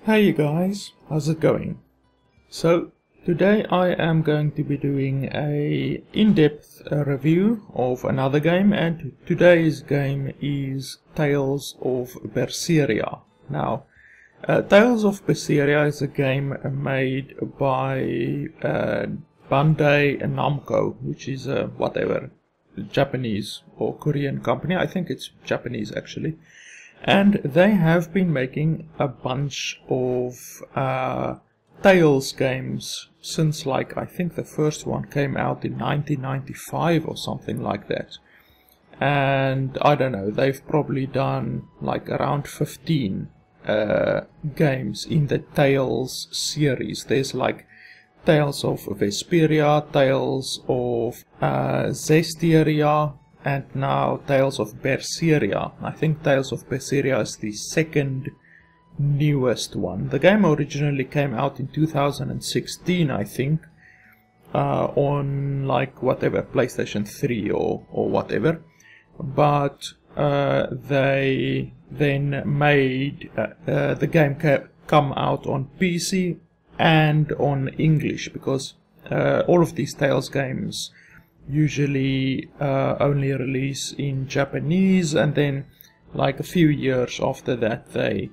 Hey you guys, how's it going? So today I am going to be doing a in-depth review of another game, and today's game is Tales of Berseria. Now, Tales of Berseria is a game made by BANDAI Namco, which is a whatever Japanese or Korean company. I think it's Japanese actually. And they have been making a bunch of Tales games since, like, I think the first one came out in 1995 or something like that. And I don't know, they've probably done like around 15 games in the Tales series. There's like Tales of Vesperia, Tales of Zestiria, and now Tales of Berseria. I think Tales of Berseria is the second newest one. The game originally came out in 2016, I think, on like whatever, PlayStation 3 or whatever. But they then made the game come out on PC and on English, because all of these Tales games usually only release in Japanese, and then like a few years after that they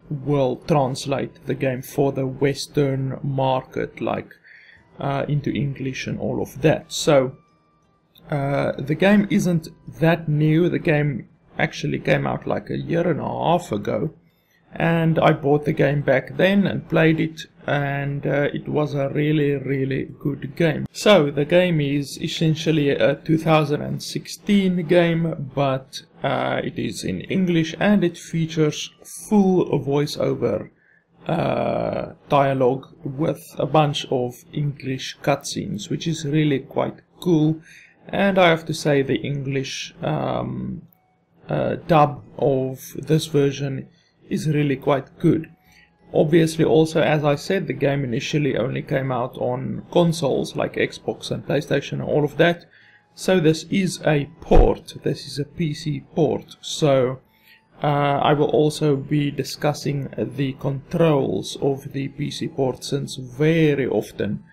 will translate the game for the Western market, like into English and all of that. So the game isn't that new. The game actually came out like a year and a half ago, and I bought the game back then and played it, and it was a really good game. So the game is essentially a 2016 game, but it is in English, and it features full voiceover dialogue with a bunch of English cutscenes, which is really quite cool. And I have to say the English dub of this version is really quite good. Obviously, also, as I said, the game initially only came out on consoles like Xbox and PlayStation and all of that. So this is a port. This is a PC port. So I will also be discussing the controls of the PC port, since very often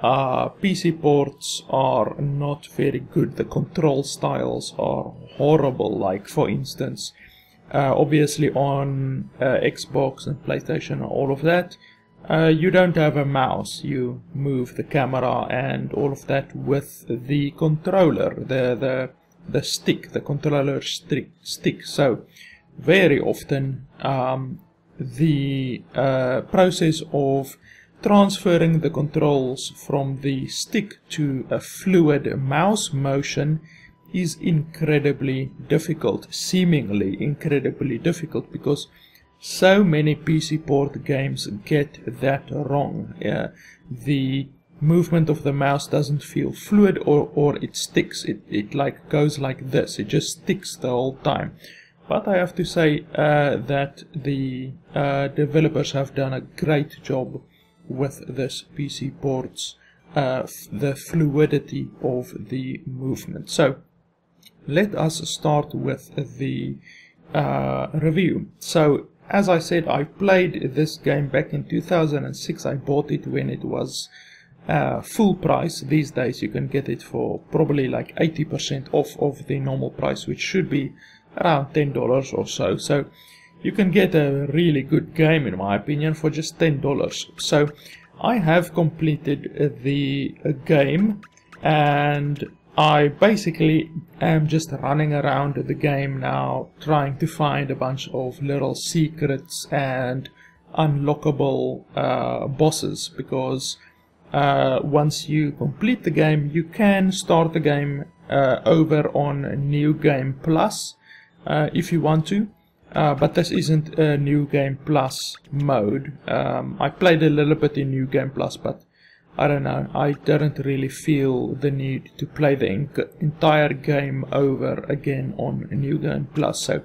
PC ports are not very good. The control styles are horrible. Like, for instance, obviously on Xbox and PlayStation and all of that, you don't have a mouse. You move the camera and all of that with the controller, the stick, the controller stick. So very often the process of transferring the controls from the stick to a fluid mouse motion is incredibly difficult, seemingly incredibly difficult, because so many PC port games get that wrong. The movement of the mouse doesn't feel fluid, or it sticks. It like goes like this. It just sticks the whole time. But I have to say that the developers have done a great job with this PC ports, the fluidity of the movement. So let us start with the review. So, as I said, I played this game back in 2006. I bought it when it was full price. These days you can get it for probably like 80% off of the normal price, which should be around $10 or so. So you can get a really good game, in my opinion, for just $10. So I have completed the game, and I basically am just running around the game now, trying to find a bunch of little secrets and unlockable bosses, because once you complete the game, you can start the game over on New Game Plus if you want to. But this isn't a New Game Plus mode. I played a little bit in New Game Plus, but I don't know, I didn't really feel the need to play the entire game over again on New Game Plus. So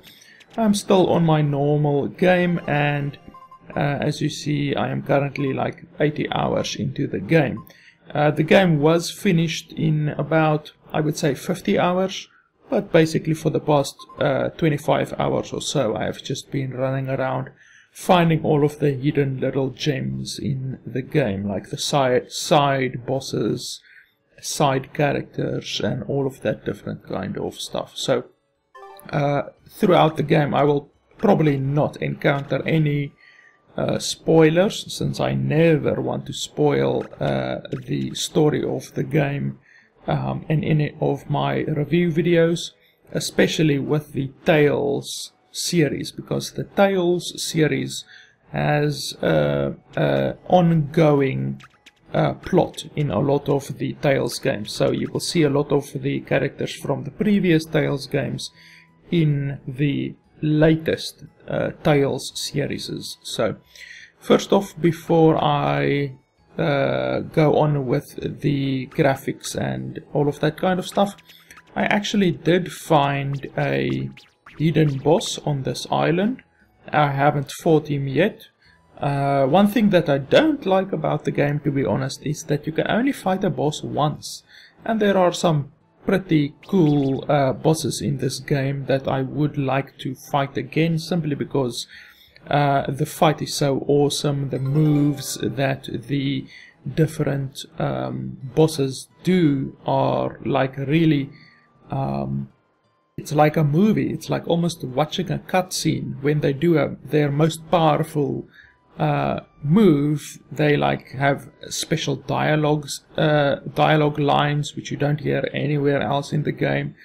I'm still on my normal game, and as you see, I am currently like 80 hours into the game. The game was finished in about, I would say, 50 hours. But basically for the past 25 hours or so, I have just been running around finding all of the hidden little gems in the game, like the side bosses, side characters, and all of that different kind of stuff. So throughout the game I will probably not encounter any spoilers, since I never want to spoil the story of the game in any of my review videos, especially with the Tales series, because the Tales series has ongoing plot in a lot of the Tales games. So you will see a lot of the characters from the previous Tales games in the latest Tales series. So first off, before I go on with the graphics and all of that kind of stuff, I actually did find a hidden boss on this island. I haven't fought him yet. One thing that I don't like about the game, to be honest, is that you can only fight a boss once, and there are some pretty cool bosses in this game that I would like to fight again, simply because the fight is so awesome. The moves that the different bosses do are like really it's like a movie. It's like almost watching a cutscene. When they do their most powerful move, they like have special dialogue lines which you don't hear anywhere else in the game,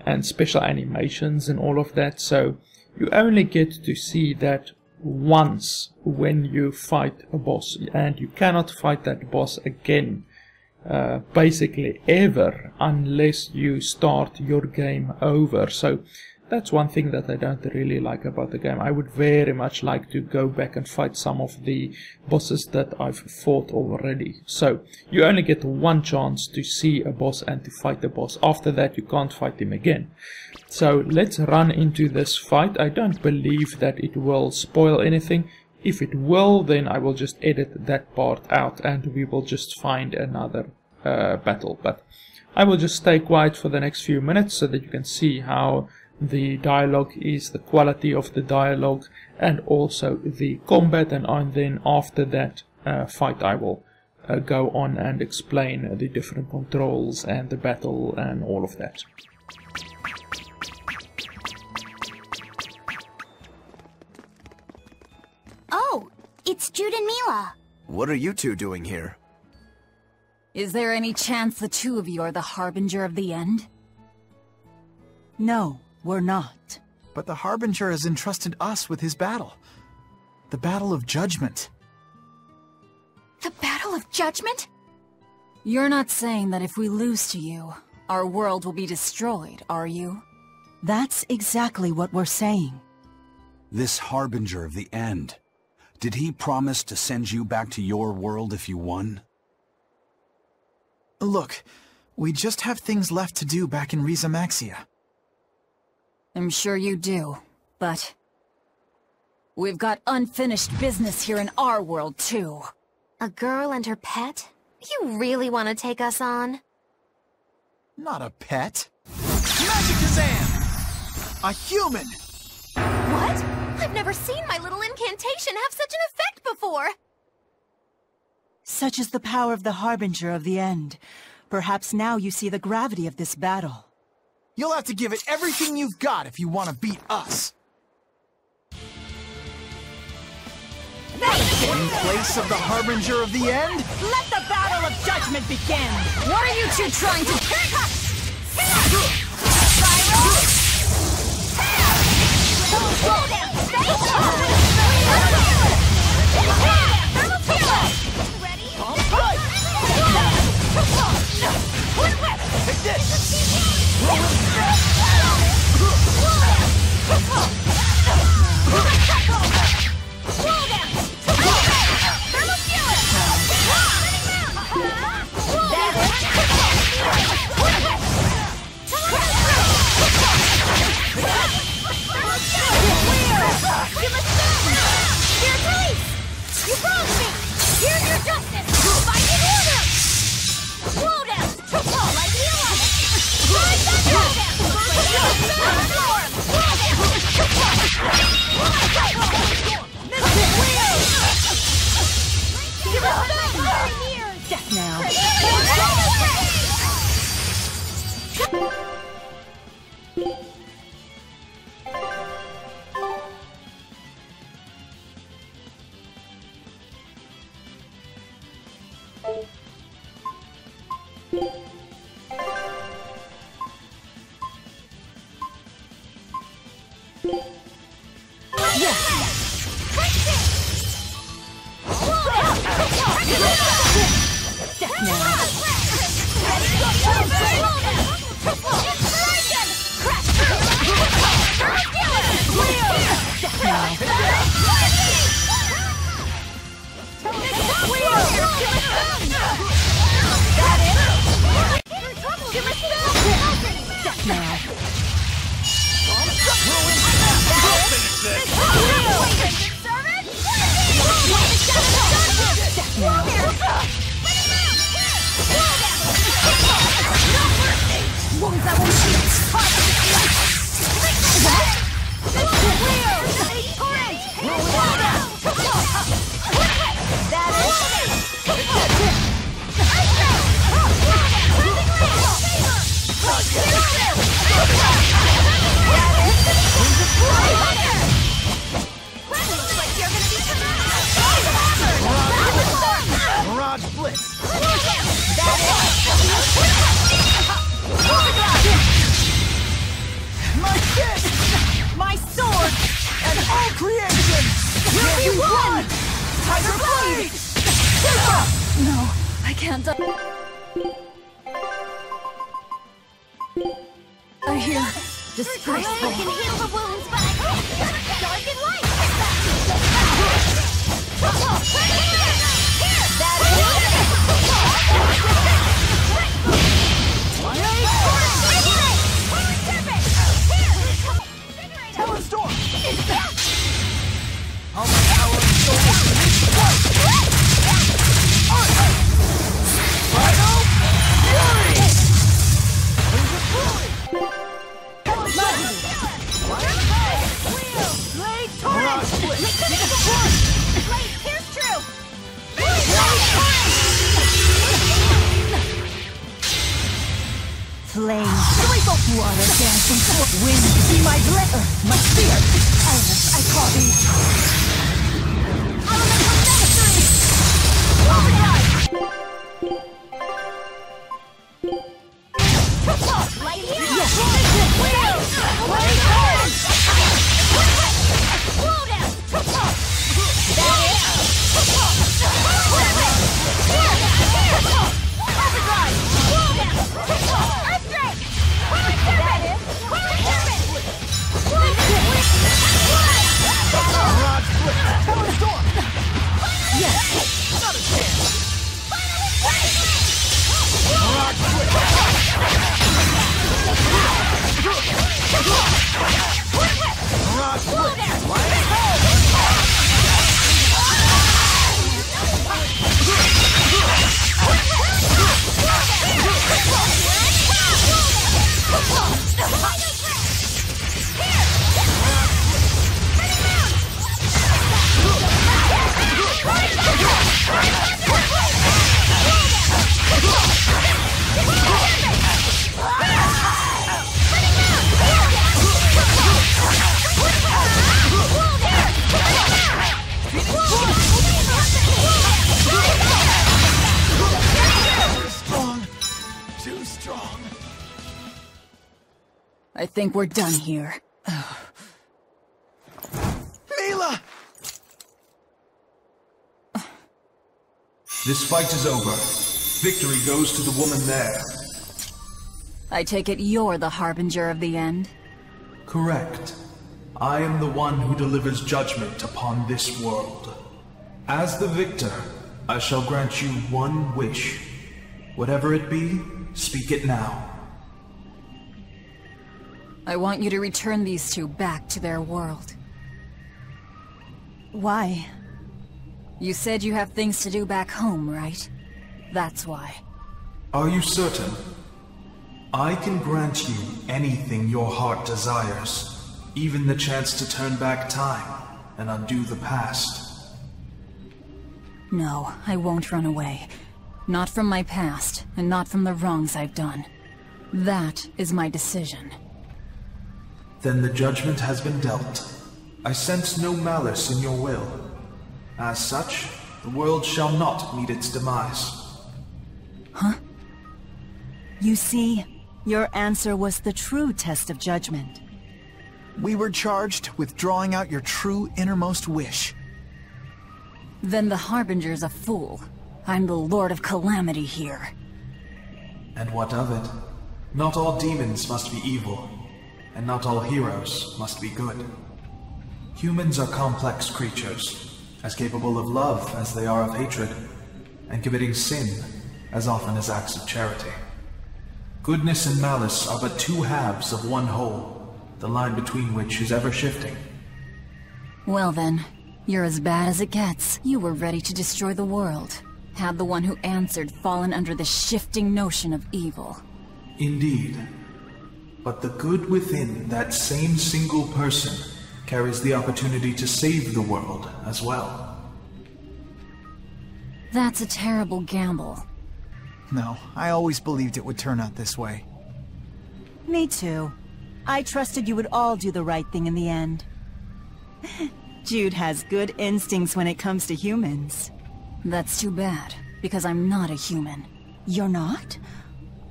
and special animations and all of that. So you only get to see that once when you fight a boss, and you cannot fight that boss again basically ever unless you start your game over. So that's one thing that I don't really like about the game. I would very much like to go back and fight some of the bosses that I've fought already. So you only get one chance to see a boss and to fight the boss. After that you can't fight him again. So let's run into this fight. I don't believe that it will spoil anything. If it will, then I will just edit that part out and we will just find another battle. But I will just stay quiet for the next few minutes so that you can see how the dialogue is, the quality of the dialogue, and also the combat. And then after that fight I will go on and explain the different controls and the battle and all of that. Oh, it's Jude and Mila. What are you two doing here? Is there any chance the two of you are the Harbinger of the End? No, we're not. But the Harbinger has entrusted us with his battle. The Battle of Judgment. The Battle of Judgment? You're not saying that if we lose to you, our world will be destroyed, are you? That's exactly what we're saying. This Harbinger of the End. Did he promise to send you back to your world if you won? Look, we just have things left to do back in Rizamaxia. I'm sure you do, but we've got unfinished business here in our world, too. A girl and her pet? You really want to take us on? Not a pet. Magic Kazam! A human! What? I've never seen my little incantation have such an effect before! Such is the power of the Harbinger of the End. Perhaps now you see the gravity of this battle. You'll have to give it everything you've got if you want to beat us. In place of the Harbinger of the End, Let the Battle of Judgment begin! What are you two trying to... take this! I hear disgraceful. I can heal the wounds, but I can't dark and light. Flame, water dancing, wind, be my glitter, my spear, elements I call these. Elemental necessary! Overdrive! Light here! Yes! Wheel! Blade orange! Slow down! That is! Overdrive! Slow down! Earthdrake! That is! Mirage Blitz! Power Storm! Yes! Not a chance! Mirage Blitz! Mirage Strong. Too strong. I think we're done here. Mila! This fight is over. Victory goes to the woman there. I take it you're the harbinger of the end? Correct. I am the one who delivers judgment upon this world. As the victor, I shall grant you one wish. Whatever it be, speak it now. I want you to return these two back to their world. Why? You said you have things to do back home, right? That's why. Are you certain? I can grant you anything your heart desires. Even the chance to turn back time and undo the past. No, I won't run away. Not from my past, and not from the wrongs I've done. That is my decision. Then the judgment has been dealt. I sense no malice in your will. As such, the world shall not meet its demise. Huh? You see, your answer was the true test of judgment. We were charged with drawing out your true innermost wish. Then the Harbinger's a fool. I'm the Lord of Calamity here. And what of it? Not all demons must be evil, and not all heroes must be good. Humans are complex creatures, as capable of love as they are of hatred, and committing sin as often as acts of charity. Goodness and malice are but two halves of one whole, the line between which is ever shifting. Well then, you're as bad as it gets. You were ready to destroy the world. Had the one who answered fallen under the shifting notion of evil. Indeed. But the good within that same single person carries the opportunity to save the world as well. That's a terrible gamble. No, I always believed it would turn out this way. Me too. I trusted you would all do the right thing in the end. Jude has good instincts when it comes to humans. That's too bad, because I'm not a human. You're not?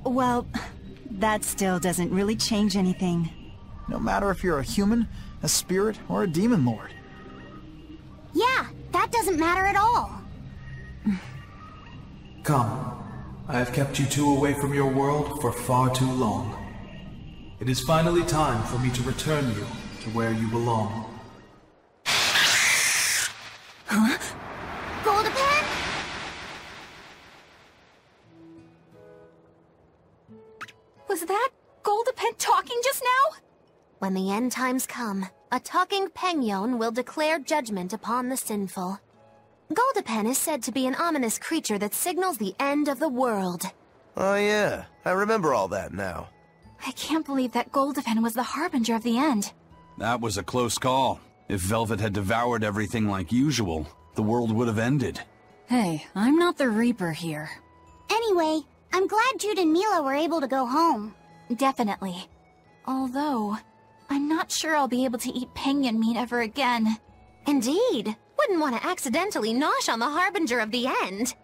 Well, that still doesn't really change anything. No matter if you're a human, a spirit, or a demon lord. Yeah, that doesn't matter at all. Come. I have kept you two away from your world for far too long. It is finally time for me to return you to where you belong. Huh? Goldapan? Was that Goldapan talking just now? When the end times come, a talking Pengyon will declare judgment upon the sinful. Goldapan is said to be an ominous creature that signals the end of the world. Oh yeah, I remember all that now. I can't believe that Goldapan was the harbinger of the end. That was a close call. If Velvet had devoured everything like usual, the world would have ended. Hey, I'm not the Reaper here. Anyway, I'm glad Jude and Mila were able to go home. Definitely. Although, I'm not sure I'll be able to eat Pengyon meat ever again. Indeed. Wouldn't want to accidentally nosh on the harbinger of the end.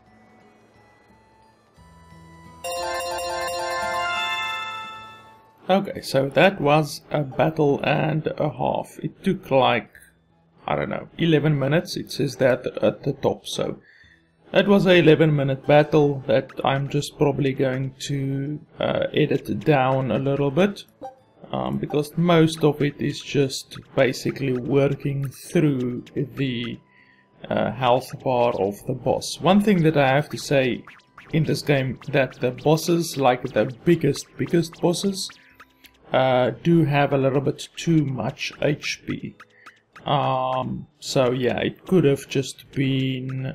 Okay, so that was a battle and a half. It took like, I don't know, 11 minutes. It says that at the top, so that was a 11-minute battle that I'm just probably going to edit down a little bit. Because most of it is just basically working through the health bar of the boss. One thing that I have to say in this game, that the bosses, like the biggest bosses, do have a little bit too much HP. So yeah, it could have just been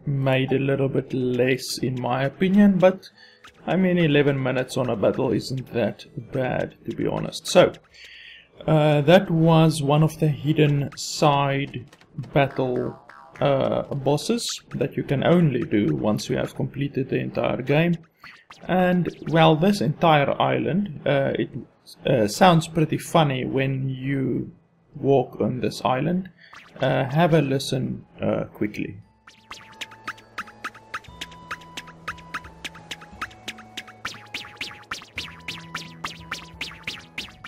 made a little bit less in my opinion, but I mean 11 minutes on a battle isn't that bad, to be honest. So that was one of the hidden side battle bosses that you can only do once you have completed the entire game. And well, this entire island, it sounds pretty funny when you walk on this island. Have a listen quickly.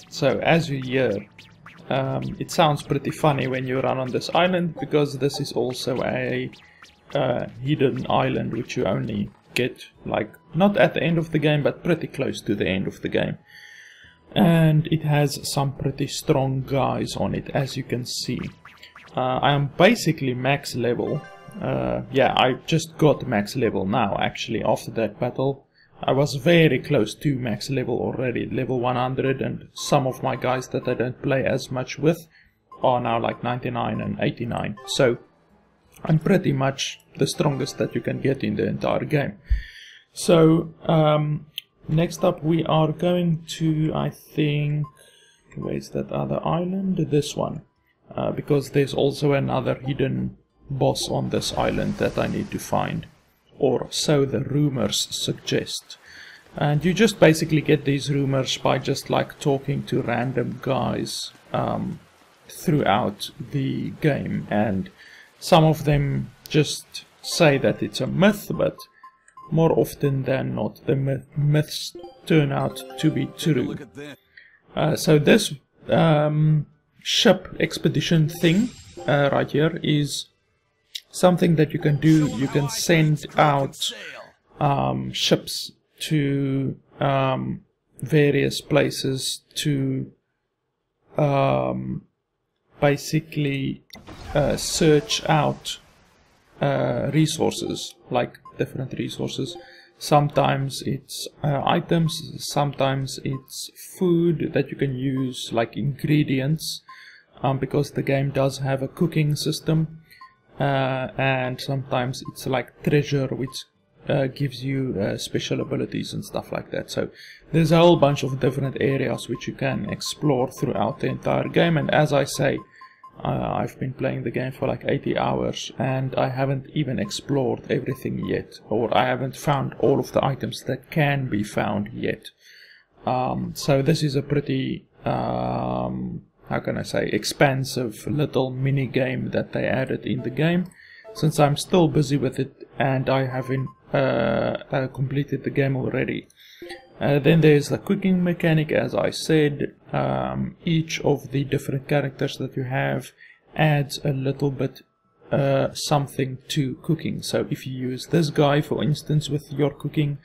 So as you hear, it sounds pretty funny when you run on this island, because this is also a hidden island which you only get, like, not at the end of the game, but pretty close to the end of the game. And it has some pretty strong guys on it, as you can see. I am basically max level. Yeah, I just got max level now, actually, after that battle. I was very close to max level already, level 100, and some of my guys that I don't play as much with are now like 99 and 89. So I'm pretty much the strongest that you can get in the entire game. So next up we are going to, I think, where's that other island? This one. Because there's also another hidden boss on this island that I need to find. Or so the rumors suggest. And you just basically get these rumors by just like talking to random guys throughout the game. And some of them just say that it's a myth, but more often than not the myths turn out to be true. So this ship expedition thing right here is something that you can do. You can send out ships to various places to basically search out resources, like different resources. Sometimes it's items, sometimes it's food that you can use, like ingredients, because the game does have a cooking system, and sometimes it's like treasure, which gives you special abilities and stuff like that. So there's a whole bunch of different areas which you can explore throughout the entire game, and as I say, I've been playing the game for like 80 hours and I haven't even explored everything yet, or I haven't found all of the items that can be found yet. So this is a pretty, how can I say, expansive little mini game that they added in the game, since I'm still busy with it and I haven't completed the game already. Then there's the cooking mechanic, as I said. Each of the different characters that you have adds a little bit something to cooking. So if you use this guy, for instance, with your cooking,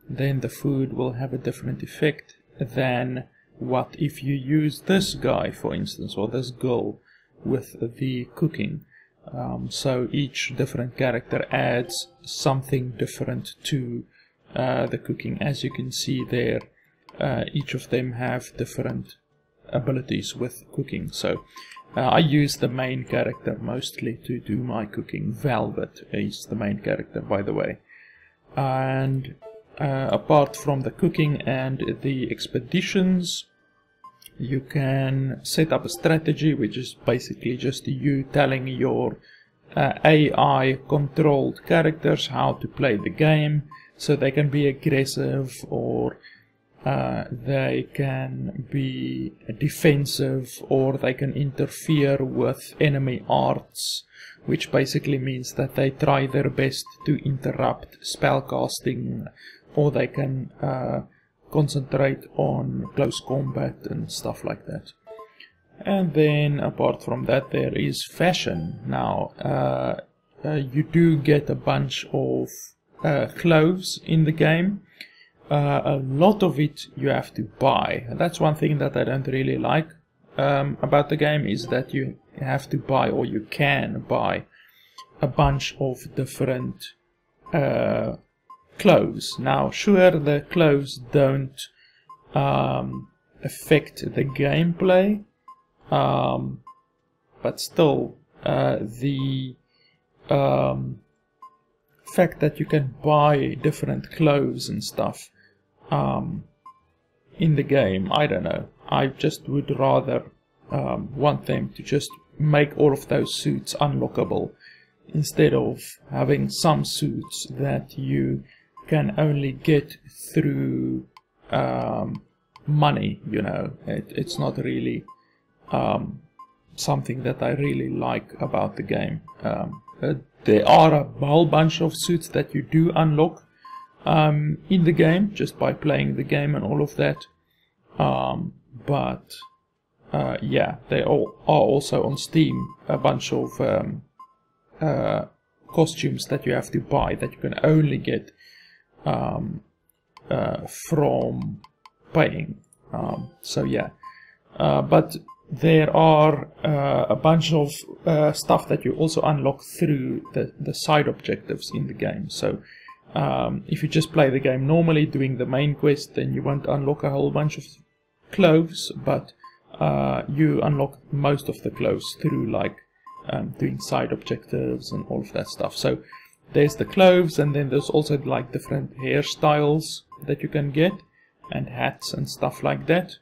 then the food will have a different effect than what if you use this guy, for instance, or this girl with the cooking. So each different character adds something different to the cooking. As you can see there, each of them have different abilities with cooking. So I use the main character mostly to do my cooking. Velvet is the main character, by the way. And apart from the cooking and the expeditions, you can set up a strategy, which is basically just you telling your AI controlled characters how to play the game. So they can be aggressive, or they can be defensive, or they can interfere with enemy arts, which basically means that they try their best to interrupt spellcasting, or they can concentrate on close combat and stuff like that. And then apart from that, there is fashion. Now you do get a bunch of clothes in the game. A lot of it you have to buy. That's one thing that I don't really like about the game, is that you have to buy, or you can buy, a bunch of different clothes. Now sure, the clothes don't affect the gameplay, but still the fact that you can buy different clothes and stuff in the game, I don't know, I just would rather want them to just make all of those suits unlockable, instead of having some suits that you can only get through money, you know. It's not really something that I really like about the game. There are a whole bunch of suits that you do unlock in the game just by playing the game and all of that. But yeah, they all are also on Steam, a bunch of costumes that you have to buy, that you can only get from paying. So yeah, but there are a bunch of stuff that you also unlock through the side objectives in the game. So if you just play the game normally doing the main quest, then you won't unlock a whole bunch of clothes, but you unlock most of the clothes through like doing side objectives and all of that stuff. So there's the clothes, and then there's also like different hairstyles that you can get, and hats and stuff like that.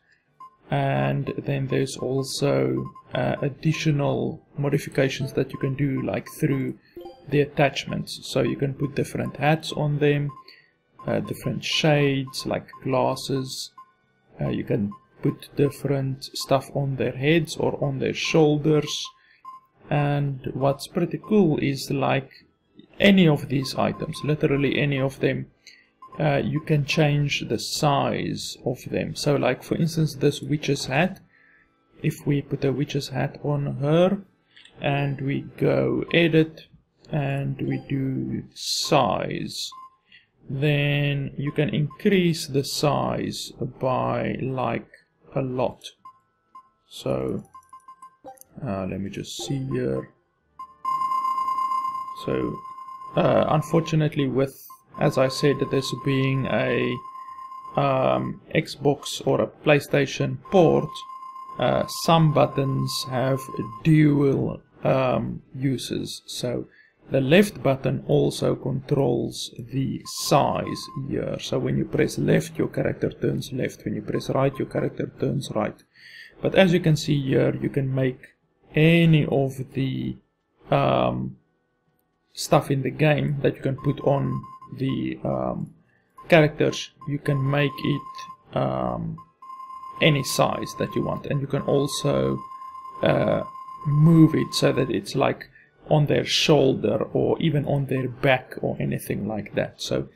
And then there's also additional modifications that you can do, like through the attachments. So you can put different hats on them, different shades like glasses. You can put different stuff on their heads or on their shoulders. And what's pretty cool is, like, any of these items, literally any of them, you can change the size of them. So like for instance this witch's hat, if we put a witch's hat on her and we go edit and we do size, then you can increase the size by like a lot. So let me just see here. So unfortunately, with, as I said, this being a Xbox or a PlayStation port, some buttons have dual uses. So the left button also controls the size here. So when you press left, your character turns left. When you press right, your character turns right. But as you can see here, you can make any of the stuff in the game that you can put on the characters. You can make it any size that you want, and you can also move it so that it's like on their shoulder or even on their back or anything like that. So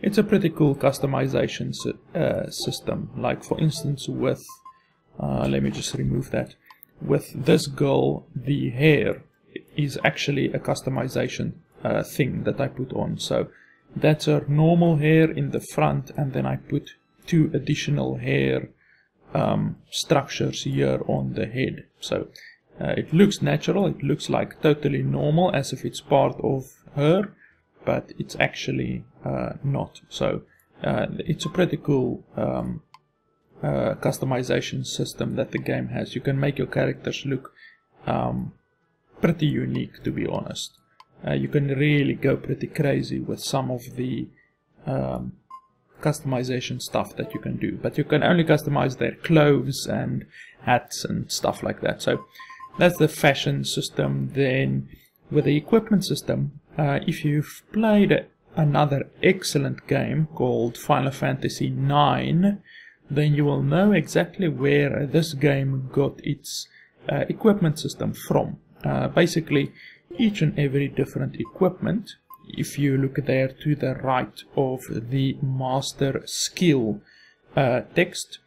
it's a pretty cool customization system. Like for instance with let me just remove that. With this girl, the hair is actually a customization thing that I put on. So that's her normal hair in the front, and then I put 2 additional hair structures here on the head. So it looks natural, it looks like totally normal, as if it's part of her, but it's actually not. So it's a pretty cool customization system that the game has. You can make your characters look pretty unique, to be honest. You can really go pretty crazy with some of the customization stuff that you can do, but you can only customize their clothes and hats and stuff like that. So that's the fashion system. Then with the equipment system, if you've played another excellent game called Final Fantasy IX, then you will know exactly where this game got its equipment system from. Basically, each and every different equipment, if you look there to the right of the master skill text,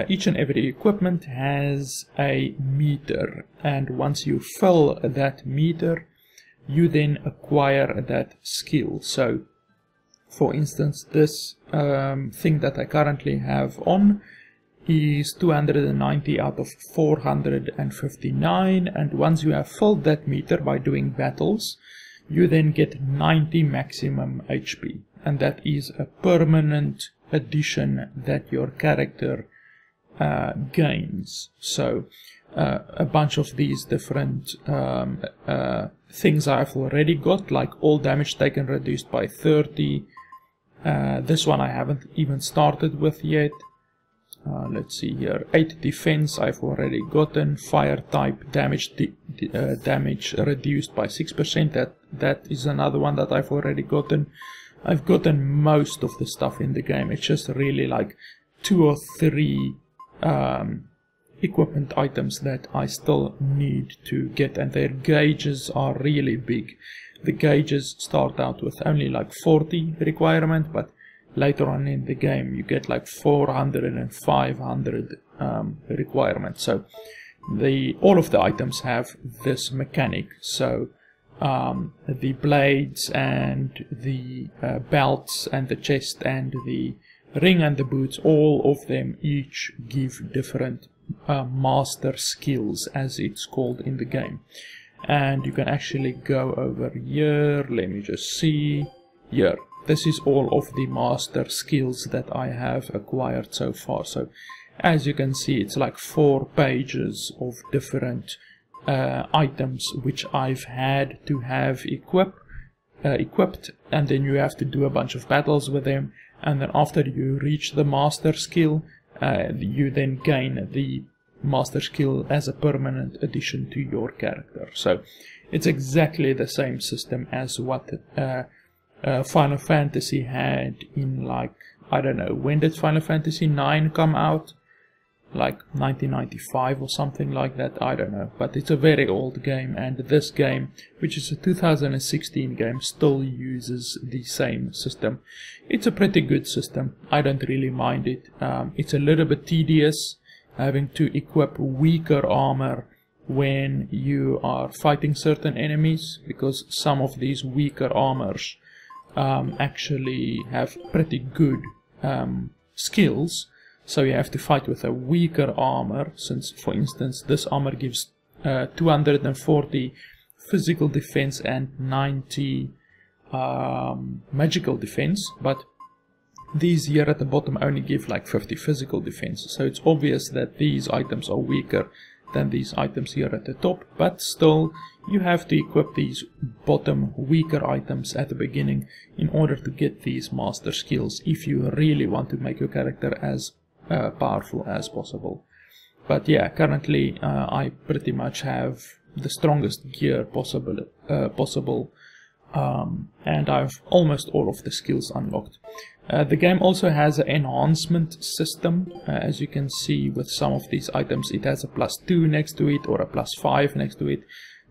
each and every equipment has a meter, and once you fill that meter, you then acquire that skill. So for instance, this thing that I currently have on is 290 out of 459, and once you have filled that meter by doing battles, you then get 90 maximum HP, and that is a permanent addition that your character gains. So a bunch of these different things I've already got, like all damage taken reduced by 30. This one I haven't even started with yet. Let's see here, 8 defense I've already gotten. Fire type damage damage reduced by 6%. That is another one that I've already gotten. I've gotten most of the stuff in the game. It's just really like 2 or 3 equipment items that I still need to get, and their gauges are really big. The gauges start out with only like 40 requirement, but later on in the game you get like 400 and 500 requirements. So all of the items have this mechanic. So the blades and the belts and the chest and the ring and the boots, all of them each give different master skills, as it's called in the game. And you can actually go over here. Let me just see here. This is all of the master skills that I have acquired so far. So as you can see, it's like 4 pages of different items which I've had to have equipped, and then you have to do a bunch of battles with them, and then after you reach the master skill, you then gain the master skill as a permanent addition to your character. So it's exactly the same system as what Final Fantasy had in, like, I don't know, when did Final Fantasy IX come out? like 1995 or something like that, I don't know, but it's a very old game, and this game, which is a 2016 game, still uses the same system. It's a pretty good system, I don't really mind it. It's a little bit tedious having to equip weaker armor when you are fighting certain enemies, because some of these weaker armors actually have pretty good skills. So you have to fight with a weaker armor, since, for instance, this armor gives 240 physical defense and 90 magical defense, but these here at the bottom only give like 50 physical defense. So it's obvious that these items are weaker than these items here at the top, but still you have to equip these bottom weaker items at the beginning in order to get these master skills, if you really want to make your character as powerful as possible. But yeah, currently I pretty much have the strongest gear possible, and I have almost all of the skills unlocked. The game also has an enhancement system. As you can see with some of these items, it has a +2 next to it or a +5 next to it.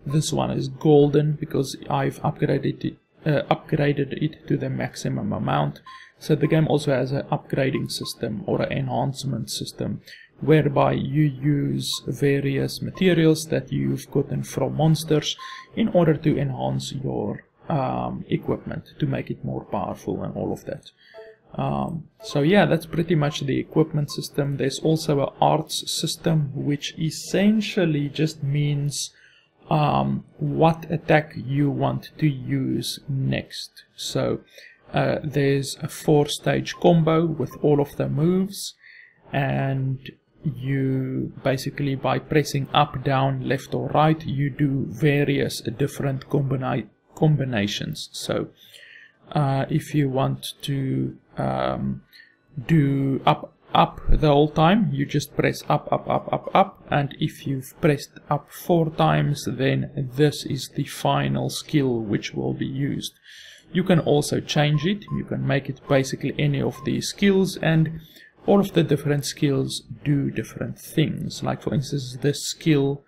This one is golden because I've upgraded it to the maximum amount. So the game also has an upgrading system or an enhancement system, whereby you use various materials that you've gotten from monsters in order to enhance your equipment, to make it more powerful and all of that. So yeah, that's pretty much the equipment system. There's also an arts system, which essentially just means what attack you want to use next. So there's a 4-stage combo with all of the moves, and you basically, by pressing up, down, left or right, you do various different combinations. So if you want to do up the whole time, you just press up, and if you've pressed up 4 times, then this is the final skill which will be used. You can also change it, you can make it basically any of these skills, and all of the different skills do different things. Like for instance, this skill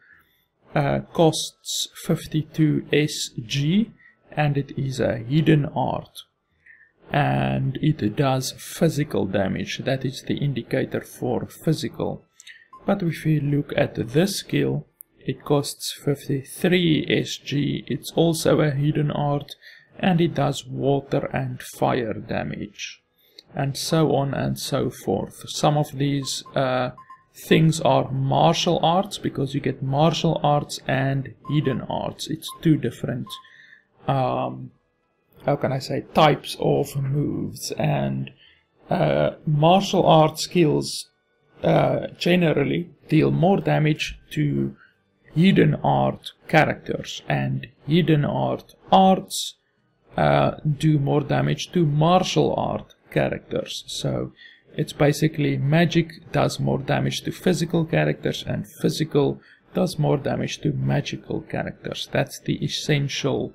costs 52 SG, and it is a hidden art, and it does physical damage. That is the indicator for physical. But if you look at this skill, it costs 53 SG, it's also a hidden art, and it does water and fire damage, and so on and so forth. Some of these things are martial arts, because you get martial arts and hidden arts. It's 2 different how can I say, types of moves, and martial arts skills generally deal more damage to hidden art characters, and hidden art arts do more damage to martial art characters. So it's basically magic does more damage to physical characters, and physical does more damage to magical characters. That's the essential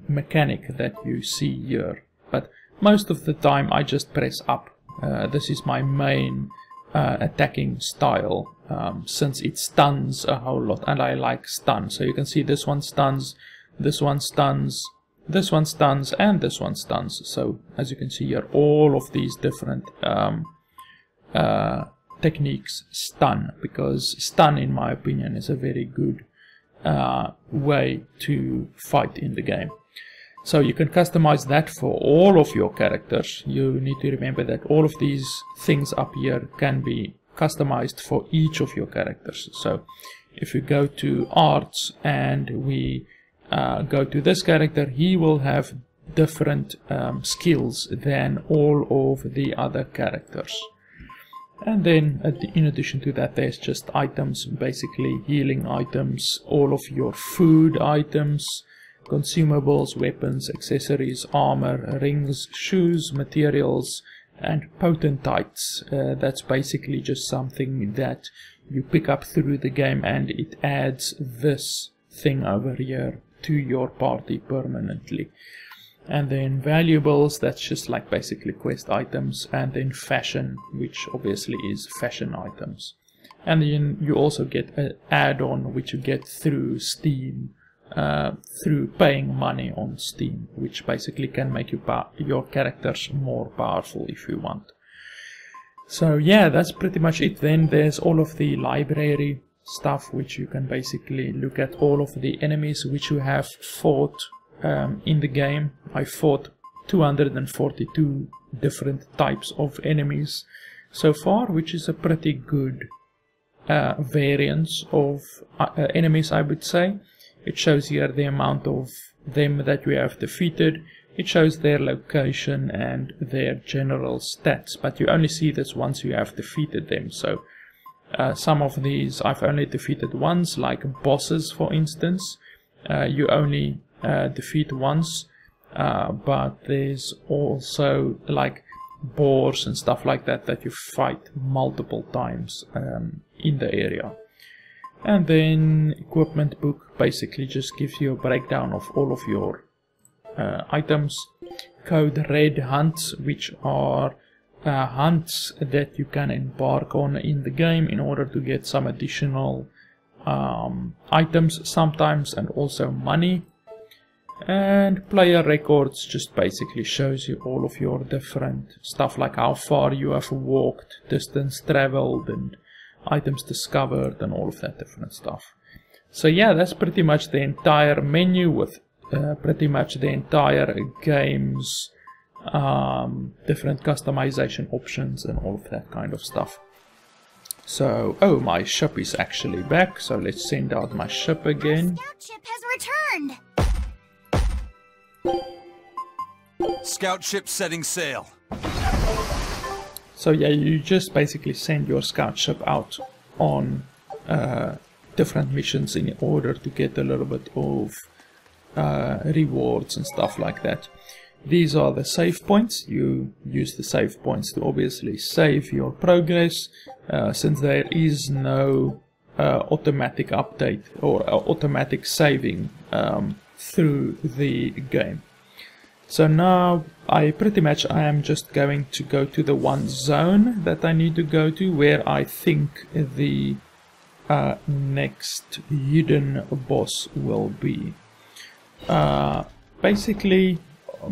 mechanic that you see here. But most of the time I just press up. This is my main attacking style, since it stuns a whole lot, and I like stun. So you can see this one stuns, this one stuns, this one stuns, and this one stuns. So as you can see here, all of these different techniques stun, because stun, in my opinion, is a very good way to fight in the game. So you can customize that for all of your characters. You need to remember that all of these things up here can be customized for each of your characters. So if we go to arts and we go to this character, he will have different skills than all of the other characters. And then in addition to that, there's just items, basically healing items, all of your food items, consumables, weapons, accessories, armor, rings, shoes, materials, and potentites. That's basically just something that you pick up through the game, and it adds this thing over here to your party permanently. And then valuables, that's just like basically quest items. And then fashion, which obviously is fashion items. And then you also get an add-on which you get through Steam, through paying money on Steam, which basically can make your characters more powerful if you want. So yeah, that's pretty much it. Then there's all of the library stuff, which you can basically look at all of the enemies which you have fought in the game. I fought 242 different types of enemies so far, which is a pretty good variance of enemies, I would say. It shows here the amount of them that you have defeated. It shows their location and their general stats, but you only see this once you have defeated them. So some of these I've only defeated once, like bosses for instance. You only defeat once, but there's also like boars and stuff like that that you fight multiple times in the area. And then equipment book basically just gives you a breakdown of all of your items. Code red hunts, which are hunts that you can embark on in the game in order to get some additional items sometimes, and also money. And player records just basically shows you all of your different stuff, like how far you have walked, distance traveled, and items discovered, and all of that different stuff. So yeah, that's pretty much the entire menu with pretty much the entire game's different customization options and all of that kind of stuff. So, oh, my ship is actually back, so let's send out my ship again. Scout ship has returned! Scout ship setting sail. So yeah, you just basically send your scout ship out on different missions in order to get a little bit of rewards and stuff like that. These are the save points. You use the save points to obviously save your progress, since there is no automatic update or automatic saving through the game. So now I am just going to go to the one zone that I need to go to, where I think the next hidden boss will be. Basically,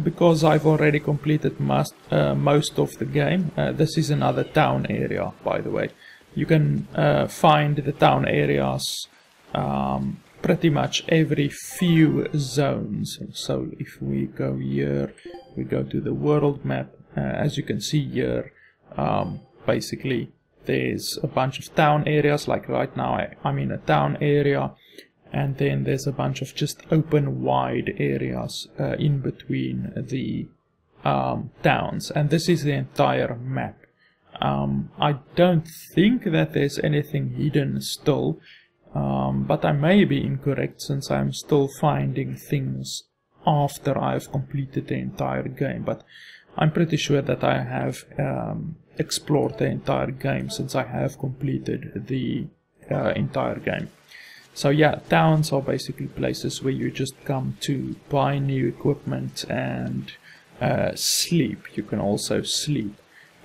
because I've already completed most of the game, this is another town area, by the way. You can find the town areas pretty much every few zones. So if we go here, we go to the world map, as you can see here, basically there's a bunch of town areas. Like right now I'm in a town area, and then there's a bunch of just open wide areas in between the towns, and this is the entire map. I don't think that there's anything hidden still, but I may be incorrect, since I'm still finding things after I've completed the entire game. But I'm pretty sure that I have explored the entire game, since I have completed the entire game. So yeah, towns are basically places where you just come to buy new equipment and sleep. You can also sleep,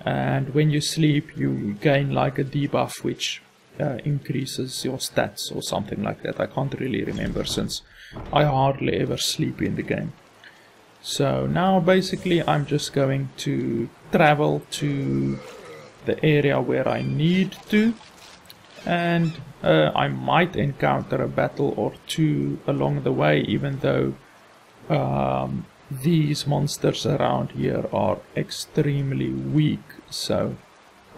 and when you sleep you gain like a debuff which increases your stats or something like that. I can't really remember, since I hardly ever sleep in the game. So now basically I'm just going to travel to the area where I need to, and I might encounter a battle or two along the way, even though these monsters around here are extremely weak. So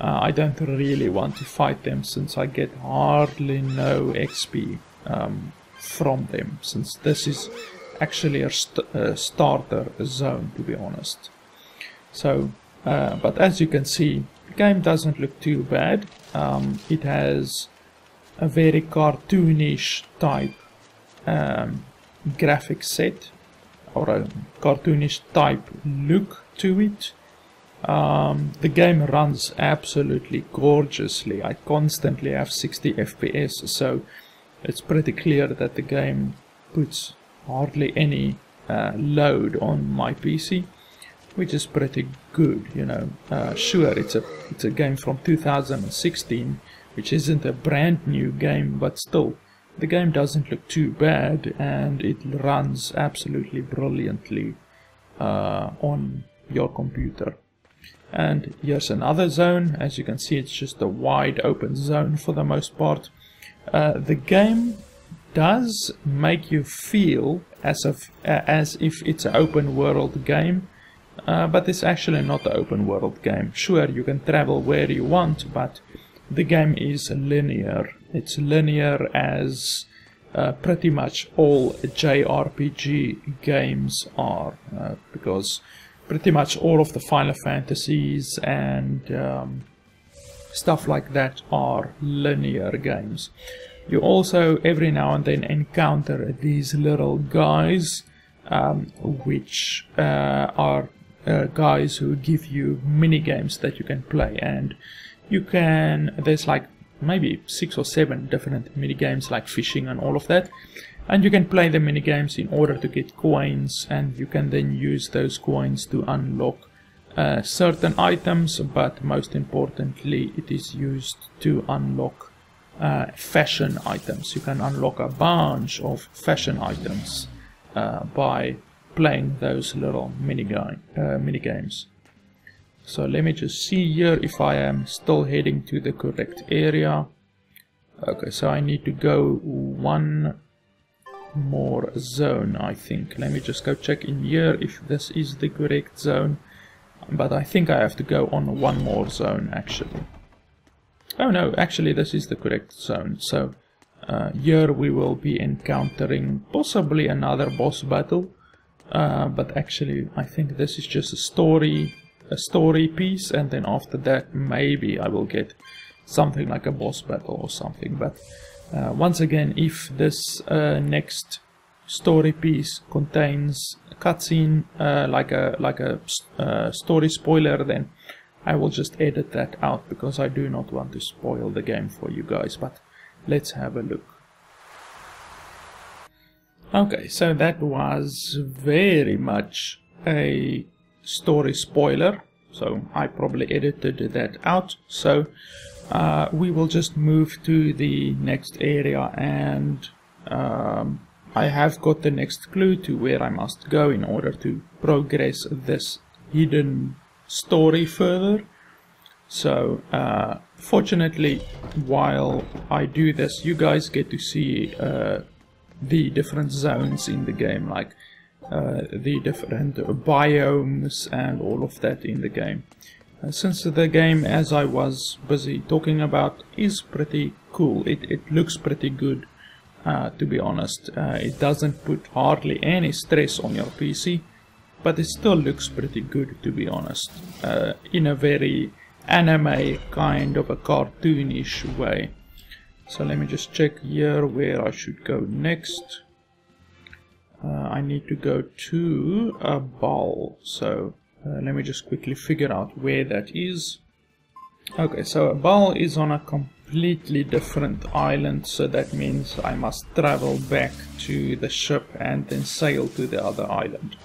I don't really want to fight them, since I get hardly no XP from them, since this is actually a starter zone, to be honest. So, but as you can see, the game doesn't look too bad. It has a very cartoonish type graphic set, or a cartoonish type look to it. The game runs absolutely gorgeously. I constantly have 60 FPS, so it's pretty clear that the game puts hardly any load on my PC, which is pretty good, you know. Sure, it's a game from 2016, which isn't a brand new game, but still, the game doesn't look too bad, and it runs absolutely brilliantly on your computer. And here's another zone. As you can see, it's just a wide open zone for the most part. The game does make you feel as if it's an open world game, but it's actually not an open world game. Sure, you can travel where you want, but the game is linear. It's linear as pretty much all JRPG games are, because pretty much all of the Final Fantasies and stuff like that are linear games. You also every now and then encounter these little guys, which are guys who give you mini games that you can play, and there's like maybe 6 or 7 different mini games, like fishing and all of that, and you can play the mini games in order to get coins, and you can then use those coins to unlock certain items, but most importantly it is used to unlock fashion items. You can unlock a bunch of fashion items by playing those little mini games. So let me just see here if I am still heading to the correct area. Okay, so I need to go one more zone, I think. Let me just go check in here if this is the correct zone. But I think I have to go on one more zone actually. Oh no, actually this is the correct zone. So here we will be encountering possibly another boss battle. But actually I think this is just a story piece, and then after that maybe I will get something like a boss battle or something. But once again, if this next story piece contains a cutscene, like a story spoiler, then I will just edit that out, because I do not want to spoil the game for you guys. But let's have a look. Okay, so that was very much a story spoiler, so I probably edited that out. So we will just move to the next area, and I have got the next clue to where I must go in order to progress this hidden story further. So fortunately, while I do this, you guys get to see the different zones in the game, like the different biomes and all of that in the game. Since the game, as I was busy talking about, is pretty cool, it looks pretty good, to be honest. It doesn't put hardly any stress on your PC, but it still looks pretty good, to be honest, in a very anime kind of a cartoonish way. So let me just check here where I should go next. I need to go to a ball, so let me just quickly figure out where that is. Okay, so a ball is on a completely different island, so that means I must travel back to the ship and then sail to the other island.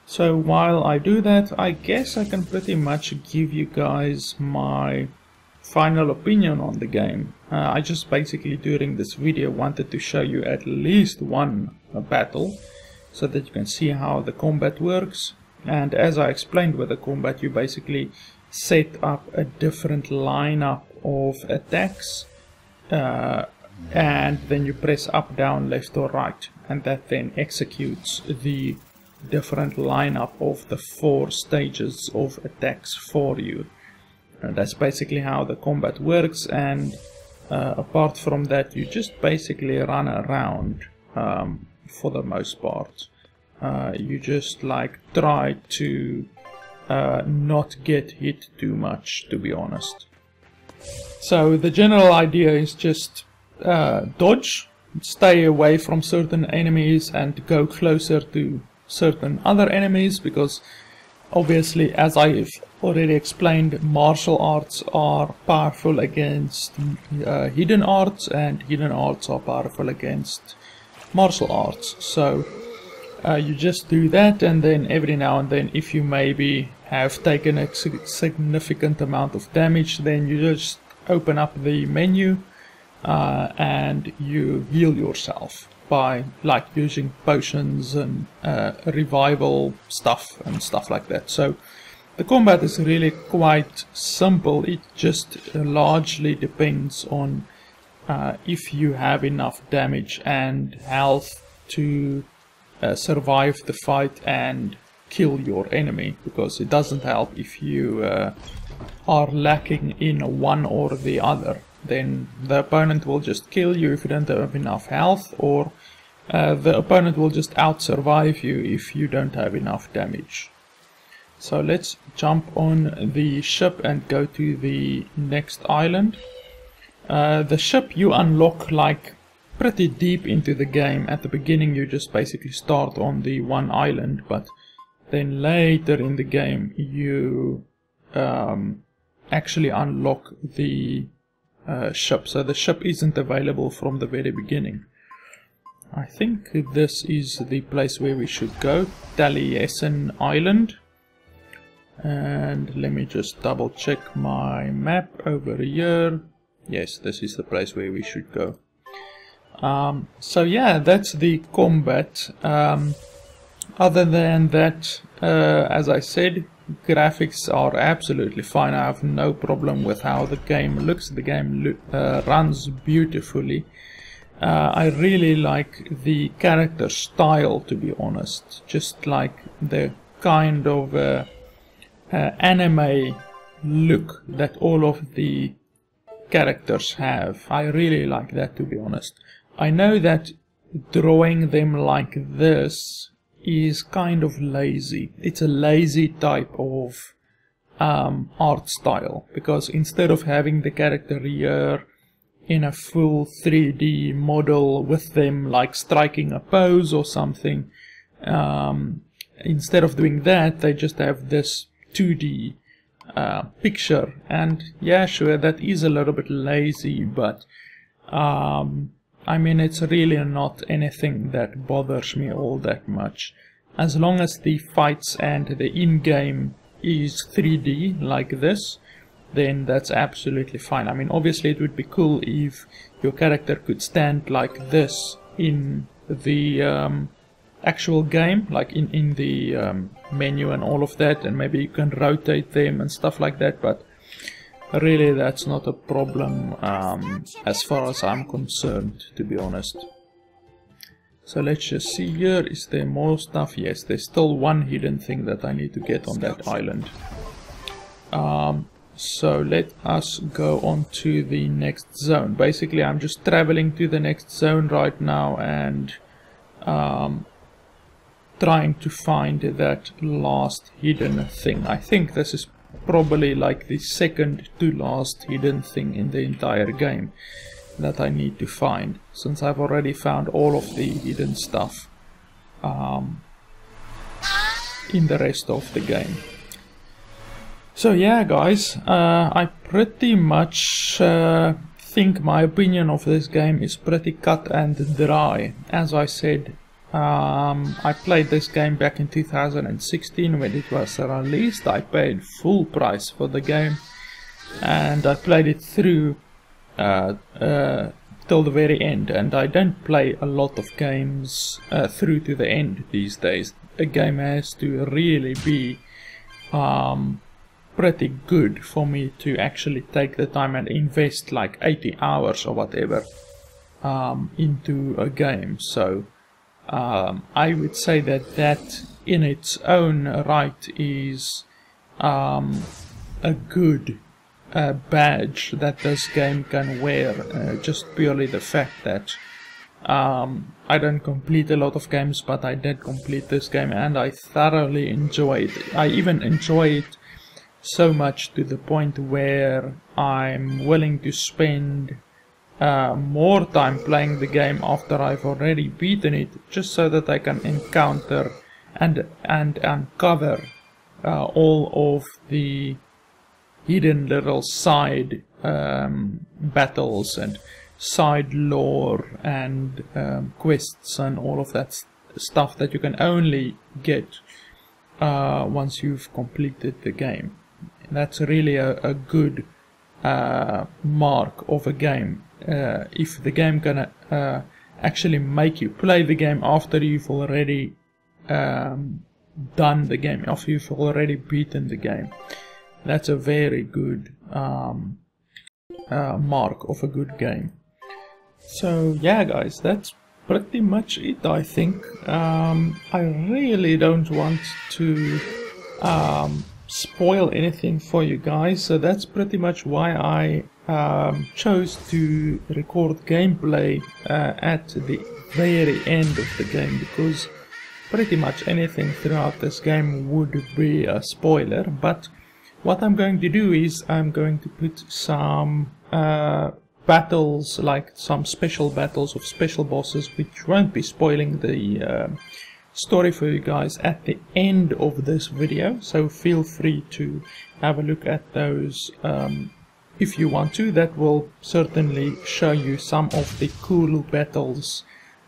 So while I do that, I guess I can pretty much give you guys my final opinion on the game. I just basically during this video wanted to show you at least one battle, so that you can see how the combat works. And as I explained with the combat, you basically set up a different lineup of attacks, and then you press up, down, left or right, and that then executes the different lineup of the 4 stages of attacks for you. And that's basically how the combat works, and apart from that, you just basically run around for the most part. You just like try to not get hit too much, to be honest. So the general idea is just dodge, stay away from certain enemies and go closer to certain other enemies, because obviously, as I've already explained, martial arts are powerful against hidden arts, and hidden arts are powerful against martial arts. So you just do that, and then every now and then, if you maybe have taken a significant amount of damage, then you just open up the menu and you heal yourself by like using potions and revival stuff and stuff like that. So the combat is really quite simple. It just largely depends on if you have enough damage and health to survive the fight and kill your enemy, because it doesn't help if you are lacking in one or the other. Then the opponent will just kill you if you don't have enough health, or the opponent will just out-survive you if you don't have enough damage. So let's jump on the ship and go to the next island. The ship you unlock like pretty deep into the game. At the beginning you just basically start on the one island, but then later in the game you actually unlock the ship. So the ship isn't available from the very beginning. I think this is the place where we should go, Taliesin Island. And let me just double check my map over here. Yes, this is the place where we should go. So yeah, that's the combat. Other than that, as I said, graphics are absolutely fine. I have no problem with how the game looks. The game runs beautifully. I really like the character style, to be honest. Just like the kind of anime look that all of the characters have. I really like that, to be honest. I know that drawing them like this is kind of lazy. It's a lazy type of art style, because instead of having the character here in a full 3D model with them like striking a pose or something, instead of doing that, they just have this 2D picture. And yeah, sure, that is a little bit lazy, but I mean, it's really not anything that bothers me all that much. As long as the fights and the in-game is 3D like this, then that's absolutely fine. I mean, obviously it would be cool if your character could stand like this in the actual game, like in the menu and all of that, and maybe you can rotate them and stuff like that, but really that's not a problem as far as I'm concerned, to be honest. So let's just see here, is there more stuff? Yes, there's still one hidden thing that I need to get on that island. So let us go on to the next zone. Basically I'm just traveling to the next zone right now and trying to find that last hidden thing. I think this is probably like the second to last hidden thing in the entire game that I need to find, since I've already found all of the hidden stuff in the rest of the game. So yeah, guys, I pretty much think my opinion of this game is pretty cut and dry. As I said, I played this game back in 2016 when it was released. I paid full price for the game and I played it through till the very end, and I don't play a lot of games through to the end these days. A game has to really be pretty good for me to actually take the time and invest like 80 hours or whatever into a game. So I would say that that in its own right is a good badge that this game can wear, just purely the fact that I don't complete a lot of games, but I did complete this game and I thoroughly enjoyed it. I even enjoy it so much to the point where I'm willing to spend more time playing the game after I've already beaten it, just so that I can encounter and uncover all of the hidden little side battles and side lore and quests and all of that stuff that you can only get once you've completed the game. That's really a good mark of a game. If the game gonna actually make you play the game after you've already done the game, after you've already beaten the game. That's a very good mark of a good game. So yeah guys, that's pretty much it, I think. I really don't want to spoil anything for you guys, so that's pretty much why I chose to record gameplay at the very end of the game, because pretty much anything throughout this game would be a spoiler. But what I'm going to do is I'm going to put some battles, like some special battles of special bosses, which won't be spoiling the story for you guys, at the end of this video, so feel free to have a look at those if you want to. That will certainly show you some of the cool battles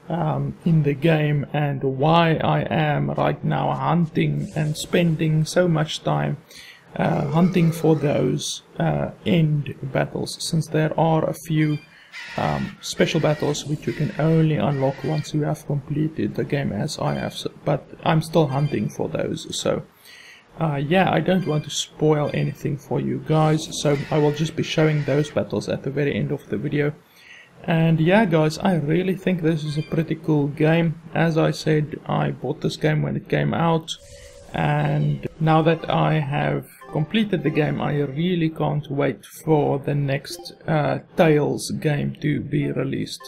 in the game, and why I am right now hunting and spending so much time hunting for those end battles, since there are a few special battles which you can only unlock once you have completed the game, as I have, but I'm still hunting for those. So yeah, I don't want to spoil anything for you guys, so I will just be showing those battles at the very end of the video. And yeah guys, I really think this is a pretty cool game. As I said, I bought this game when it came out, and now that I have completed the game, I really can't wait for the next Tales game to be released,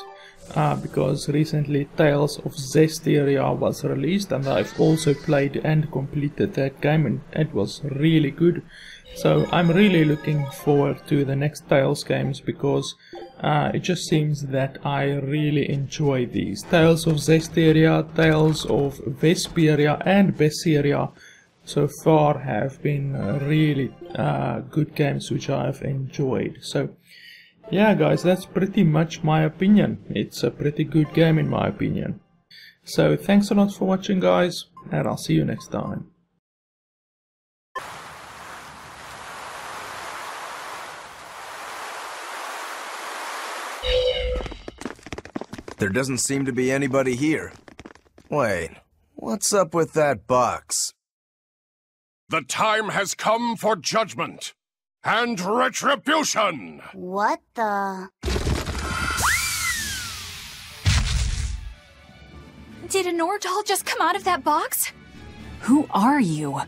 because recently Tales of Berseria was released, and I've also played and completed that game, and it was really good. So I'm really looking forward to the next Tales games, because it just seems that I really enjoy these. Tales of Berseria, Tales of Vesperia and Berseria so far have been really good games which I've enjoyed. So yeah guys, that's pretty much my opinion. It's a pretty good game in my opinion. So thanks a lot for watching guys, and I'll see you next time. There doesn't seem to be anybody here. Wait, what's up with that box? The time has come for judgment and retribution! What the... Did a Nordal just come out of that box? Who are you?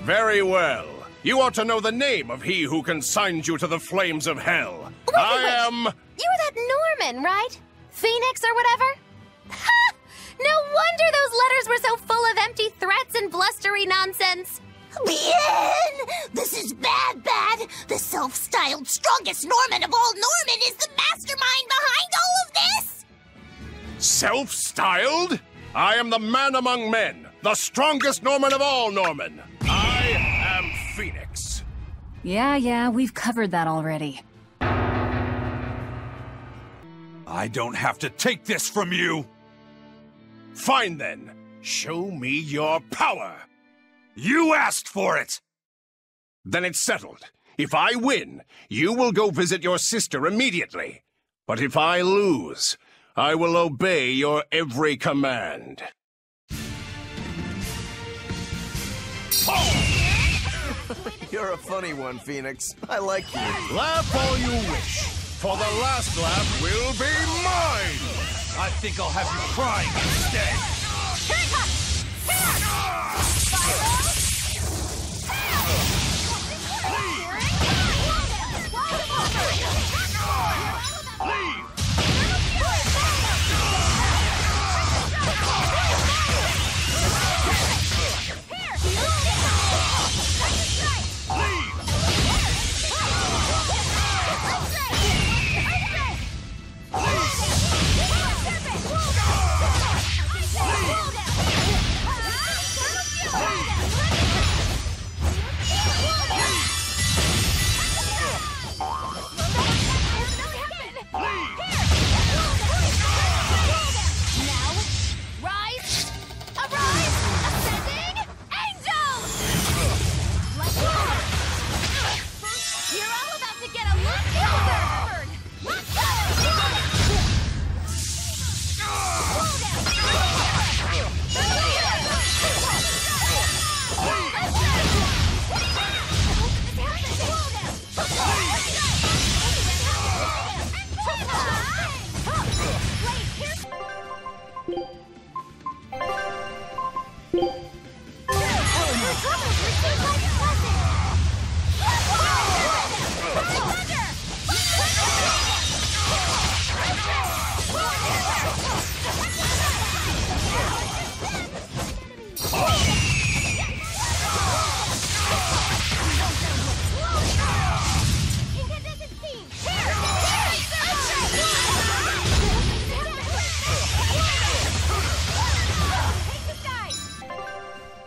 Very well. You ought to know the name of he who consigned you to the flames of hell. I am... You're that Norman, right? Phoenix or whatever? Ha! No wonder those letters were so full of empty threats and blustery nonsense. Bien! This is bad. The self-styled strongest Norman of all Norman is the mastermind behind all of this! Self-styled? I am the man among men, the strongest Norman of all Norman. I am Phoenix. Yeah, we've covered that already. I don't have to take this from you! Fine then. Show me your power. You asked for it! Then it's settled. If I win, you will go visit your sister immediately. But if I lose, I will obey your every command. You're a funny one, Phoenix. I like you. Laugh all you wish, for the last laugh will be mine! I think I'll have you crying instead. Here it comes!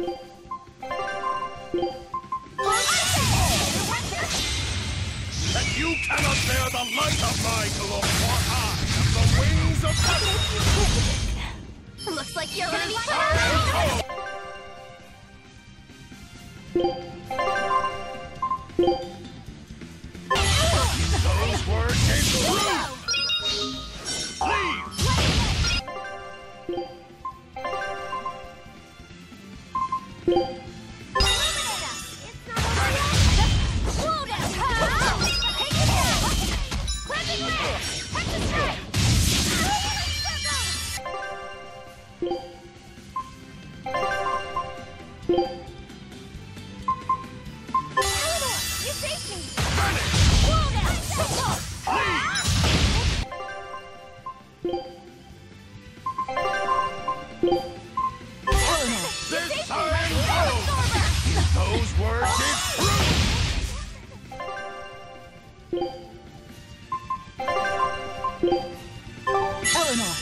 That you cannot bear the light of my glow, for I, the wings of heaven. Looks like you're ready for Those were true. Leave. Those words is true! Eleanor!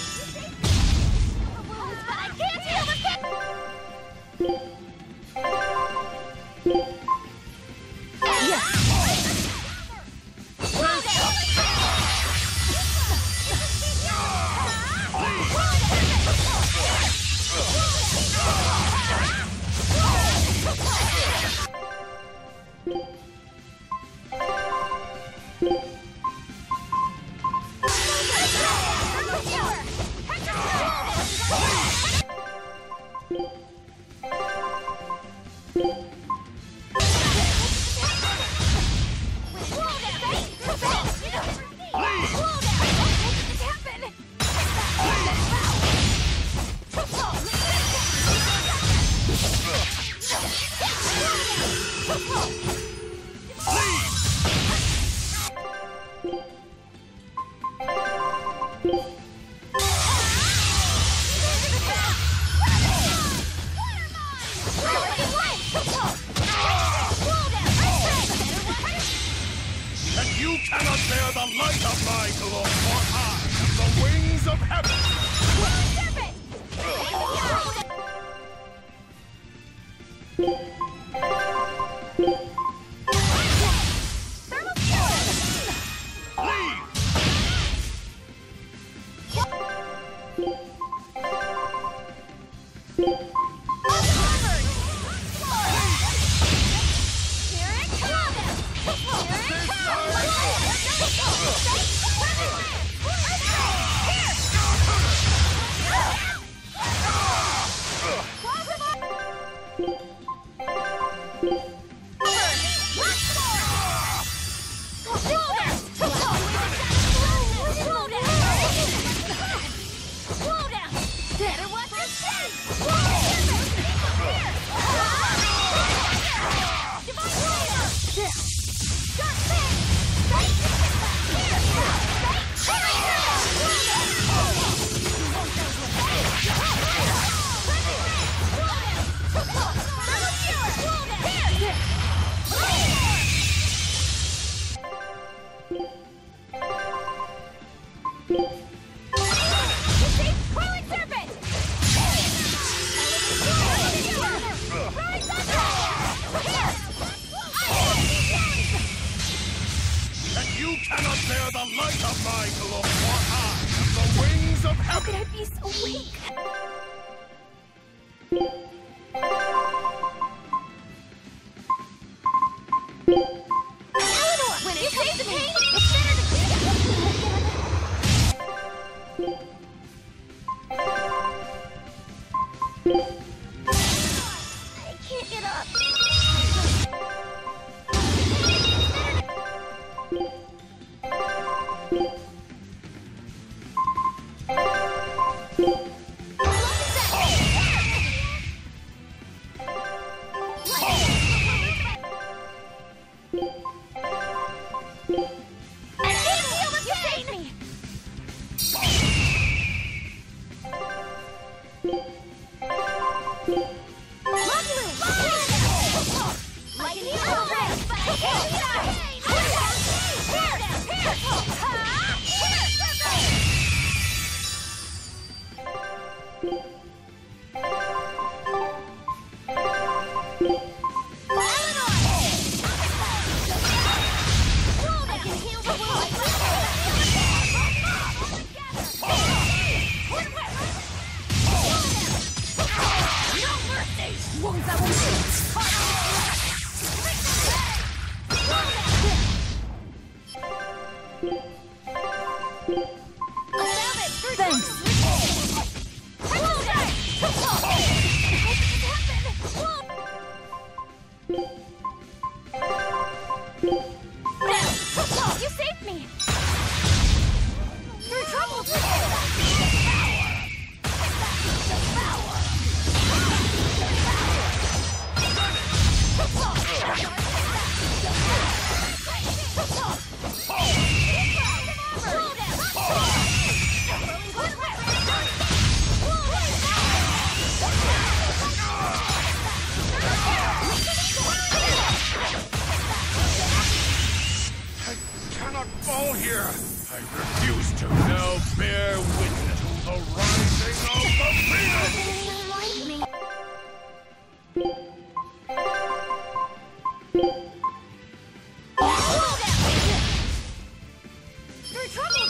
But I can't heal the And you cannot bear the light of my glow, for I, the wings of heaven. You cannot bear the light of my glow, for I, the wings of heaven. How could I be so weak? Eleanor, when it comes to pain, it's better to keep it I can't get up. You saved me! You're in trouble! Fall here! I refuse to. Now bear witness to the rising of the phoenix! You're in trouble!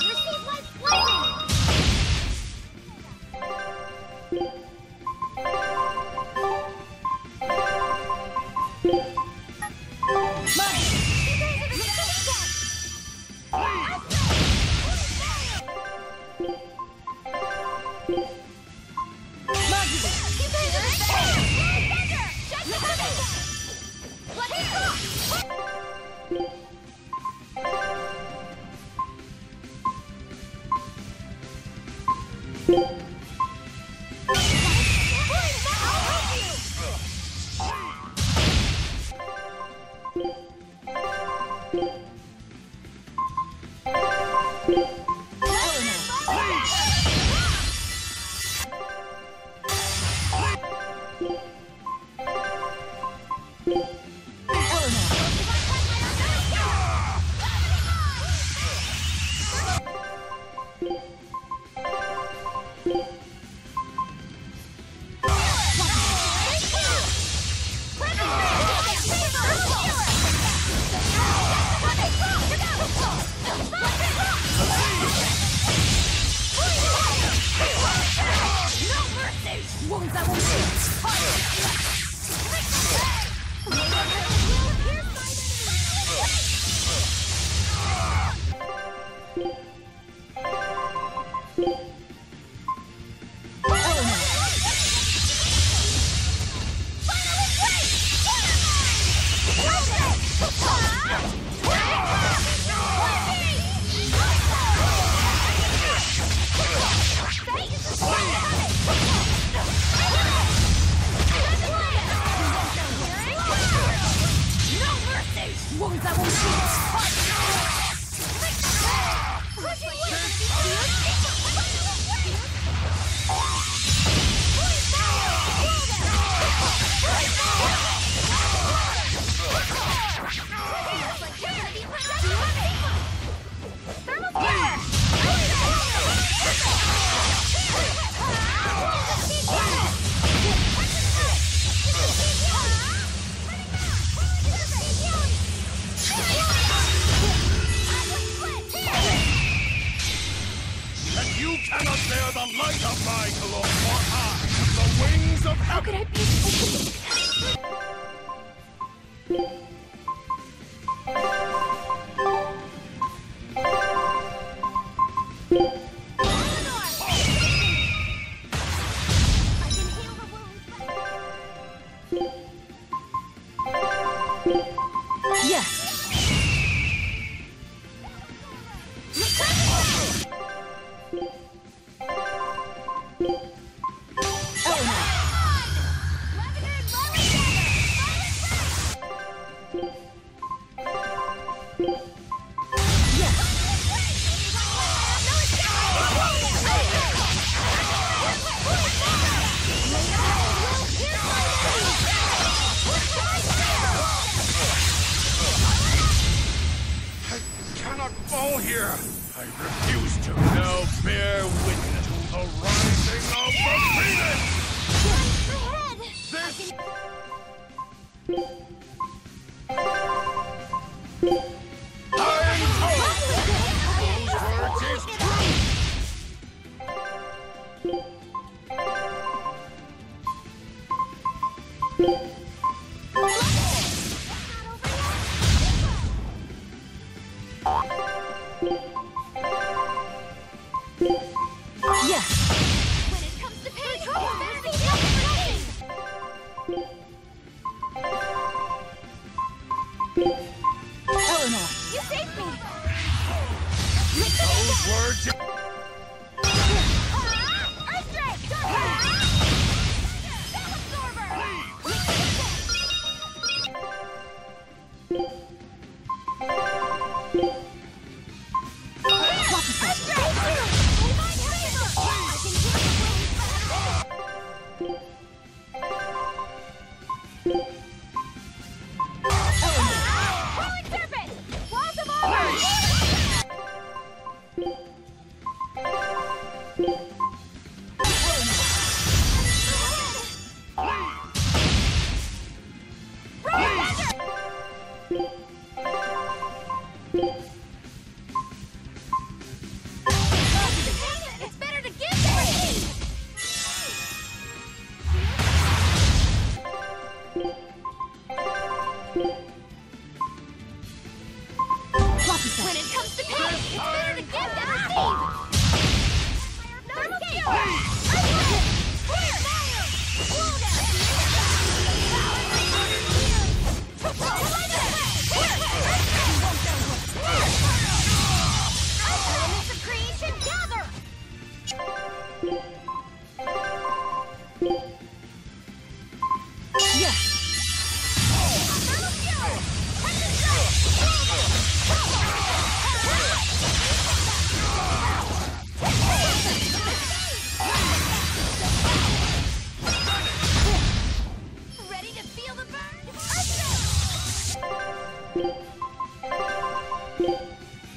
Receive my blessing! When it comes to pay, it's better to give than receive! Elements of creation gather! Ready to feel the burn?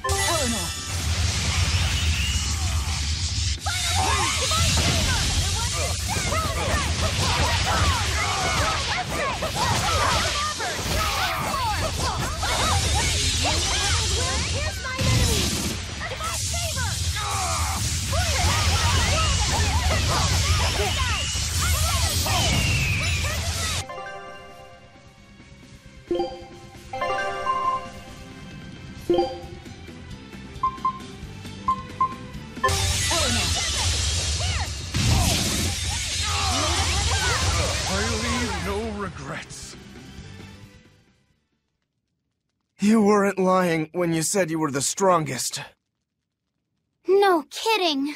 Eleanor! Here's my enemy! Divine favor! I leave no regrets. You weren't lying when you said you were the strongest. No kidding.